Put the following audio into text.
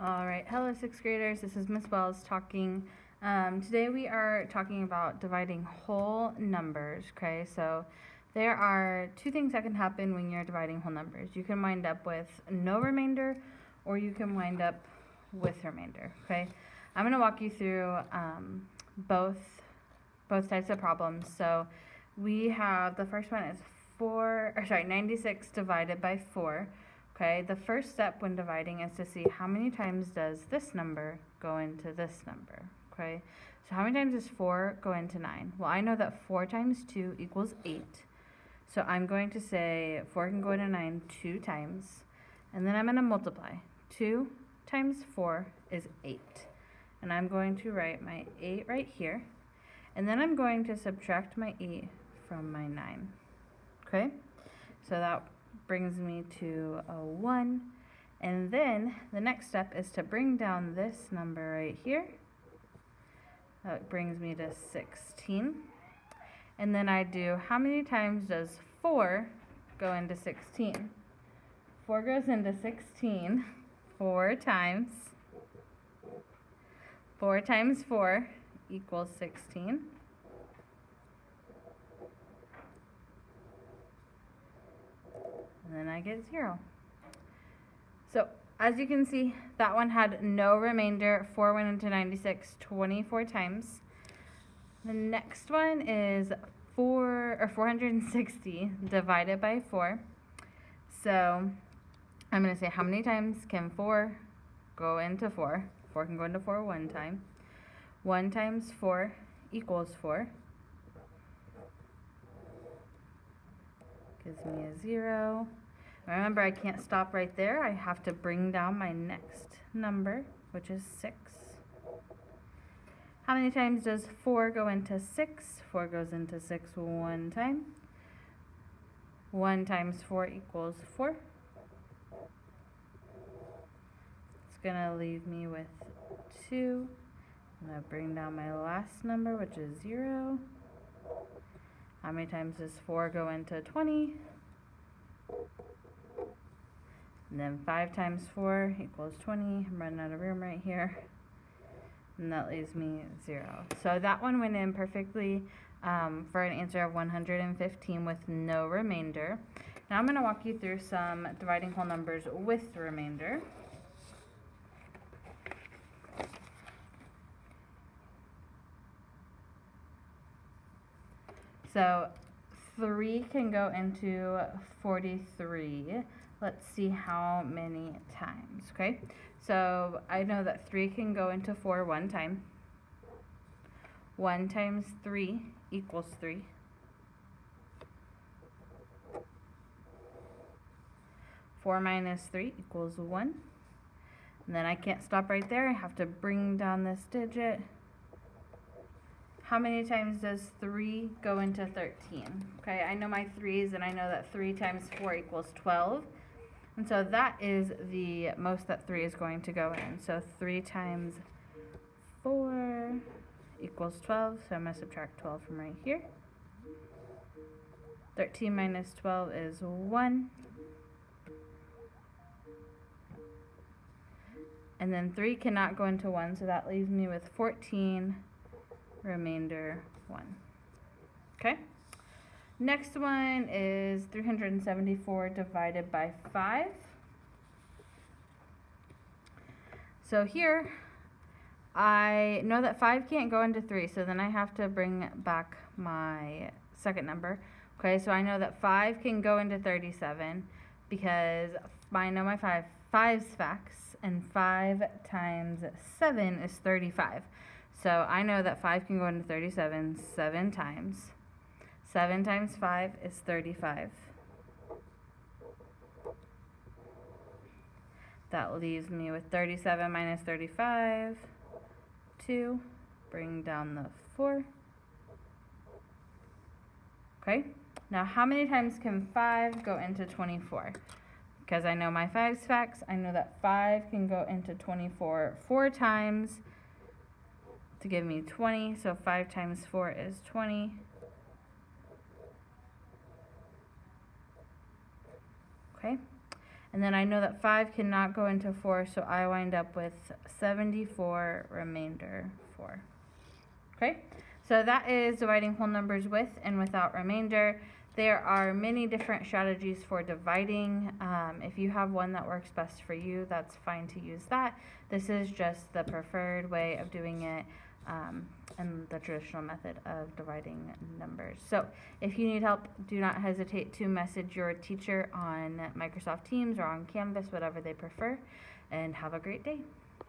All right, hello sixth graders, this is Miss Wells talking. Today we are talking about dividing whole numbers, okay? So there are two things that can happen when you're dividing whole numbers. You can wind up with no remainder or you can wind up with remainder, okay? I'm gonna walk you through both types of problems. So we have, the first one is 96 divided by 4. Okay, the first step when dividing is to see how many times does this number go into this number, okay? So how many times does 4 go into 9? Well, I know that 4 times 2 equals 8. So I'm going to say 4 can go into 9 2 times. And then I'm going to multiply. 2 times 4 is 8. And I'm going to write my 8 right here. And then I'm going to subtract my 8 from my 9. Okay? So that brings me to a 1, and then the next step is to bring down this number right here. That brings me to 16, and then I do, how many times does 4 go into 16? 4 goes into 16 4 times. 4 times 4 equals 16. And then I get 0. So as you can see, that one had no remainder. 4 went into 96 24 times. The next one is 460 divided by 4. So I'm going to say, how many times can 4 go into 4? 4 can go into 4 one time. 1 times 4 equals 4. Gives me a 0. Remember, I can't stop right there. I have to bring down my next number, which is 6. How many times does 4 go into 6? 4 goes into 6 one time. 1 times 4 equals 4. It's going to leave me with 2. I'm going to bring down my last number, which is 0. How many times does 4 go into 20? And then 5 times 4 equals 20. I'm running out of room right here. And that leaves me 0. So that one went in perfectly for an answer of 115 with no remainder. Now I'm going to walk you through some dividing whole numbers with remainder. So 3 can go into 43. Let's see how many times, okay? So I know that 3 can go into 4 one time. 1 times 3 equals 3. 4 minus 3 equals 1. And then I can't stop right there. I have to bring down this digit. How many times does 3 go into 13? Okay, I know my 3's, and I know that 3 times 4 equals 12. And so that is the most that 3 is going to go in. So 3 times 4 equals 12. So I'm going to subtract 12 from right here. 13 minus 12 is 1. And then 3 cannot go into 1, so that leaves me with 14. Remainder 1. Okay. Next one is 374 divided by 5. So here, I know that 5 can't go into 3, so then I have to bring back my second number. Okay, so I know that 5 can go into 37 because I know my 5's facts, and 5 times 7 is 35. So I know that 5 can go into 37 7 times. 7 times 5 is 35. That leaves me with 37 minus 35, 2. Bring down the 4. Okay, now how many times can 5 go into 24? Because I know my 5's facts, I know that 5 can go into 24 4 times to give me 20. So 5 times 4 is 20. Okay, And then I know that 5 cannot go into 4, so I wind up with 74 remainder 4. Okay, so that is dividing whole numbers with and without remainder. There are many different strategies for dividing. If you have one that works best for you, that's fine to use that. This is just the preferred way of doing it, and the traditional method of dividing numbers. So if you need help, do not hesitate to message your teacher on Microsoft Teams or on Canvas, whatever they prefer, and have a great day.